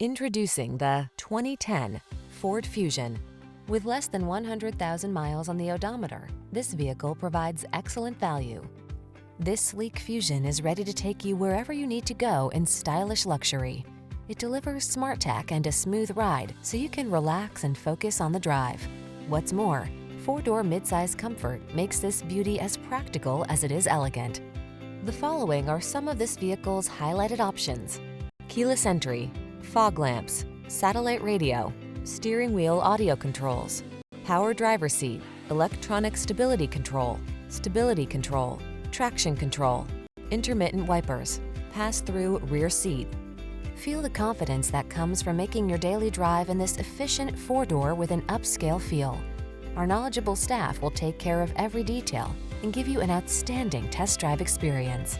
Introducing the 2010 Ford Fusion. With less than 100,000 miles on the odometer, this vehicle provides excellent value. This sleek Fusion is ready to take you wherever you need to go in stylish luxury. It delivers smart tech and a smooth ride so you can relax and focus on the drive. What's more, four-door midsize comfort makes this beauty as practical as it is elegant. The following are some of this vehicle's highlighted options: keyless entry, fog lamps, satellite radio, steering wheel audio controls, power driver seat, electronic stability control, traction control, intermittent wipers, pass-through rear seat. Feel the confidence that comes from making your daily drive in this efficient four-door with an upscale feel. Our knowledgeable staff will take care of every detail and give you an outstanding test drive experience.